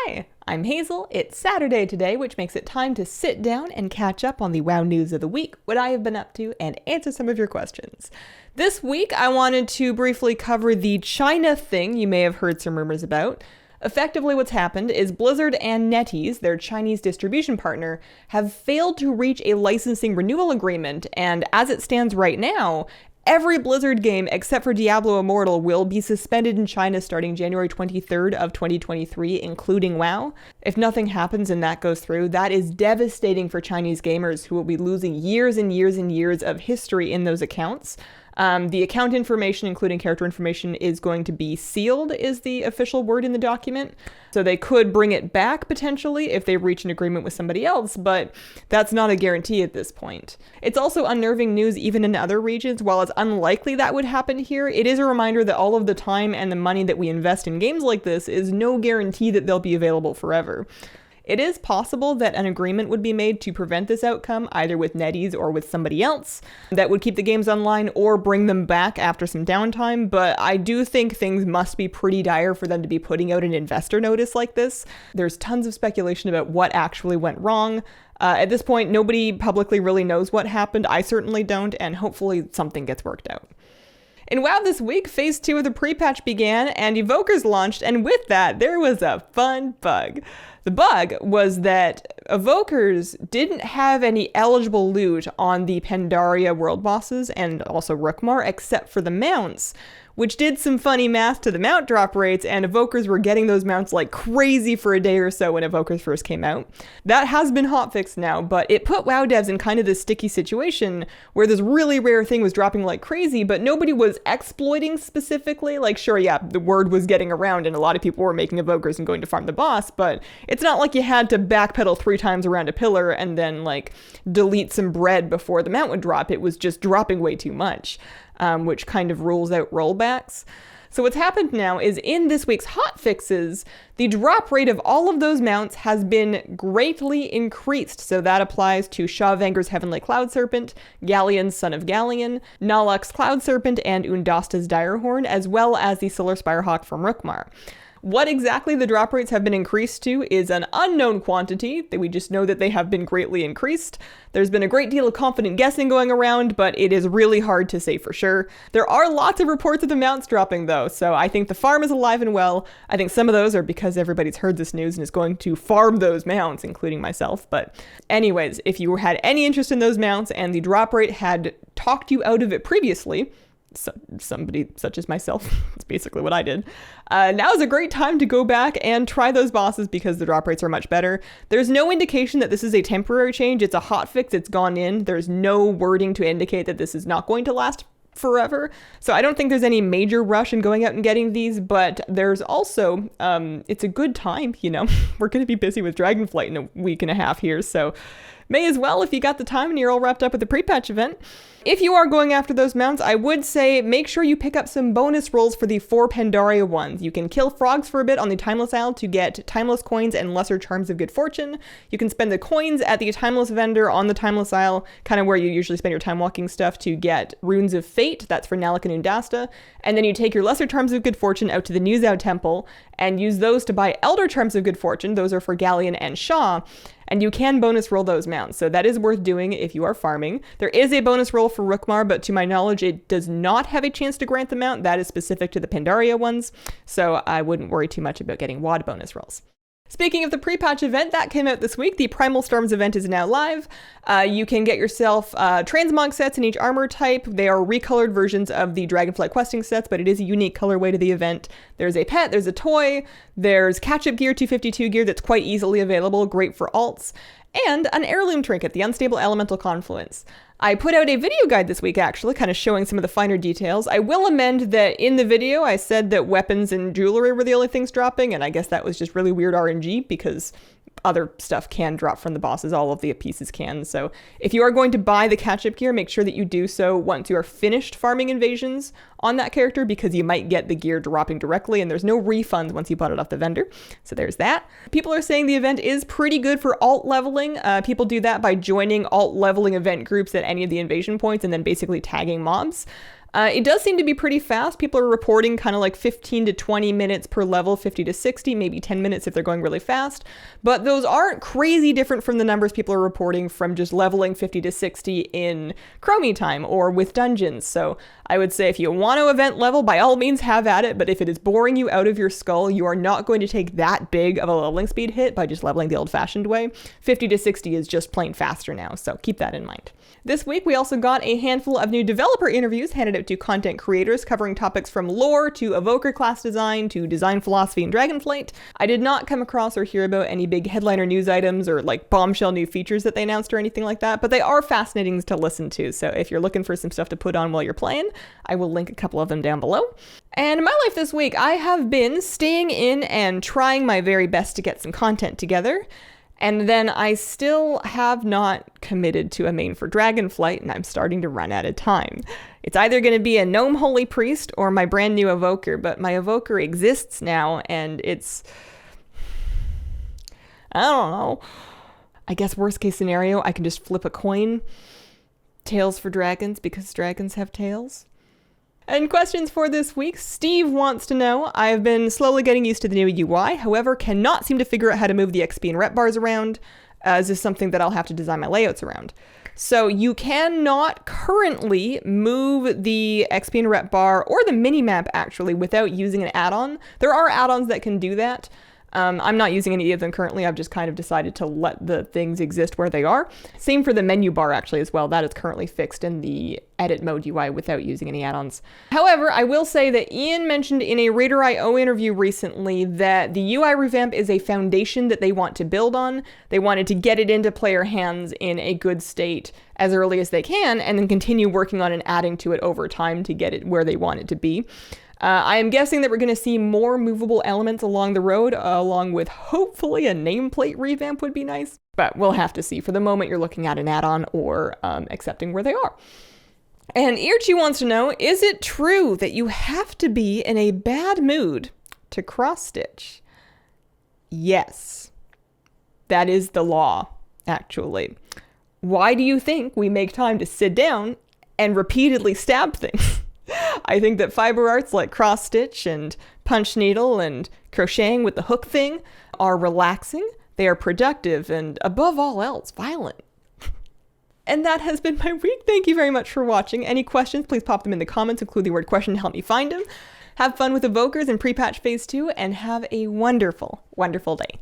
Hi, I'm Hazel. It's Saturday today, which makes it time to sit down and catch up on the WoW news of the week, what I have been up to, and answer some of your questions. This week, I wanted to briefly cover the China thing you may have heard some rumors about. Effectively, what's happened is Blizzard and NetEase, their Chinese distribution partner, have failed to reach a licensing renewal agreement, and as it stands right now, every Blizzard game except for Diablo Immortal will be suspended in China starting January 23rd of 2023, including WoW. If nothing happens and that goes through, that is devastating for Chinese gamers who will be losing years and years and years of history in those accounts. The account information, including character information, is going to be sealed, is the official word in the document. So they could bring it back potentially if they reach an agreement with somebody else, but that's not a guarantee at this point. It's also unnerving news even in other regions. While it's unlikely that would happen here, it is a reminder that all of the time and the money that we invest in games like this is no guarantee that they'll be available forever. It is possible that an agreement would be made to prevent this outcome, either with NetEase or with somebody else, that would keep the games online or bring them back after some downtime, but I do think things must be pretty dire for them to be putting out an investor notice like this. There's tons of speculation about what actually went wrong. At this point, nobody publicly really knows what happened. I certainly don't, and hopefully something gets worked out. In WoW this week, Phase 2 of the Prepatch began, and Evokers launched, and with that, there was a fun bug. The bug was that Evokers didn't have any eligible loot on the Pandaria world bosses, and also Rukhmar, except for the mounts, which did some funny math to the mount drop rates, and Evokers were getting those mounts like crazy for a day or so when Evokers first came out. That has been hotfixed now, but it put WoW devs in kind of this sticky situation where this really rare thing was dropping like crazy, but nobody was exploiting specifically. Like, sure, yeah, the word was getting around and a lot of people were making Evokers and going to farm the boss, but it's not like you had to backpedal 3 times around a pillar and then like delete some bread before the mount would drop. It was just dropping way too much. Which kind of rules out rollbacks. So what's happened now is in this week's hotfixes, the drop rate of all of those mounts has been greatly increased. So that applies to Sha of Anger's Heavenly Cloud Serpent, Galleon's Son of Galleon, Nalak's Cloud Serpent, and Oondasta's Direhorn, as well as the Solar Spirehawk from Rukhmar. What exactly the drop rates have been increased to is an unknown quantity. We just know that they have been greatly increased. There's been a great deal of confident guessing going around, but it is really hard to say for sure. There are lots of reports of the mounts dropping though, so I think the farm is alive and well. I think some of those are because everybody's heard this news and is going to farm those mounts, including myself. But anyways, if you had any interest in those mounts and the drop rate had talked you out of it previously, somebody such as myself, that's basically what I did. Now is a great time to go back and try those bosses because the drop rates are much better. There's no indication that this is a temporary change. It's a hotfix. It's gone in. There's no wording to indicate that this is not going to last forever. So I don't think there's any major rush in going out and getting these, but there's also, it's a good time, you know. We're going to be busy with Dragonflight in a week and a half here, so may as well if you got the time and you're all wrapped up with the Prepatch event. If you are going after those mounts, I would say make sure you pick up some bonus rolls for the 4 Pandaria ones. You can kill frogs for a bit on the Timeless Isle to get Timeless coins and Lesser Charms of Good Fortune. You can spend the coins at the Timeless vendor on the Timeless Isle, kind of where you usually spend your time walking stuff, to get Runes of Fate. That's for Nalak and Oondasta. And then you take your Lesser Charms of Good Fortune out to the Nuzao Temple and use those to buy Elder Charms of Good Fortune. Those are for Galleon and Sha. And you can bonus roll those mounts, so that is worth doing if you are farming. There is a bonus roll for Rukhmar, but to my knowledge, it does not have a chance to grant the mount. That is specific to the Pandaria ones, so I wouldn't worry too much about getting WoD bonus rolls. Speaking of the Prepatch event, that came out this week. The Primal Storms event is now live. You can get yourself transmog sets in each armor type. They are recolored versions of the Dragonflight questing sets, but it is a unique colorway to the event. There's a pet, there's a toy, there's catch-up gear, 252 gear that's quite easily available, great for alts, and an heirloom trinket, the Unstable Elemental Confluence. I put out a video guide this week, actually, kind of showing some of the finer details. I will amend that in the video, I said that weapons and jewelry were the only things dropping, and I guess that was just really weird RNG because other stuff can drop from the bosses, all of the pieces can. So if you are going to buy the catch-up gear, make sure that you do so once you are finished farming invasions on that character, because you might get the gear dropping directly, and there's no refunds once you bought it off the vendor. So there's that. People are saying the event is pretty good for alt leveling. People do that by joining alt leveling event groups at any of the invasion points and then basically tagging mobs. It does seem to be pretty fast. People are reporting kind of like 15 to 20 minutes per level, 50 to 60, maybe 10 minutes if they're going really fast. But those aren't crazy different from the numbers people are reporting from just leveling 50 to 60 in Chromie time or with dungeons. So I would say if you want to event level, by all means have at it. But if it is boring you out of your skull, you are not going to take that big of a leveling speed hit by just leveling the old-fashioned way. 50 to 60 is just plain faster now, so keep that in mind. This week, we also got a handful of new developer interviews handed out to content creators covering topics from lore to evoker class design to design philosophy and Dragonflight. I did not come across or hear about any big headliner news items or like bombshell new features that they announced or anything like that, but they are fascinating to listen to. So if you're looking for some stuff to put on while you're playing, I will link a couple of them down below. And in my life this week, I have been staying in and trying my very best to get some content together. And then I still have not committed to a main for Dragonflight, and I'm starting to run out of time. It's either going to be a Gnome Holy Priest or my brand new Evoker, but my Evoker exists now, and it's... I don't know. I guess worst case scenario, I can just flip a coin. Tails for dragons, because dragons have tails. And questions for this week. Steve wants to know, I've been slowly getting used to the new UI, however, cannot seem to figure out how to move the XP and rep bars around. Is this something that I'll have to design my layouts around? So you cannot currently move the XP and rep bar or the minimap actually without using an add-on. There are add-ons that can do that. I'm not using any of them currently. I've just kind of decided to let the things exist where they are. Same for the menu bar actually as well. That is currently fixed in the edit mode UI without using any add-ons. However, I will say that Ian mentioned in a Raider.io interview recently that the UI revamp is a foundation that they want to build on. They wanted to get it into player hands in a good state as early as they can and then continue working on and adding to it over time to get it where they want it to be. I am guessing that we're going to see more movable elements along the road, along with hopefully a nameplate revamp would be nice. But we'll have to see. For the moment, you're looking at an add-on or accepting where they are. And Irchi wants to know, is it true that you have to be in a bad mood to cross-stitch? Yes. That is the law, actually. Why do you think we make time to sit down and repeatedly stab things? I think that fiber arts like cross stitch and punch needle and crocheting with the hook thing are relaxing, they are productive, and above all else, violent. And that has been my week. Thank you very much for watching. Any questions, please pop them in the comments, include the word question to help me find them. Have fun with Evokers and Prepatch Phase 2, and have a wonderful, wonderful day.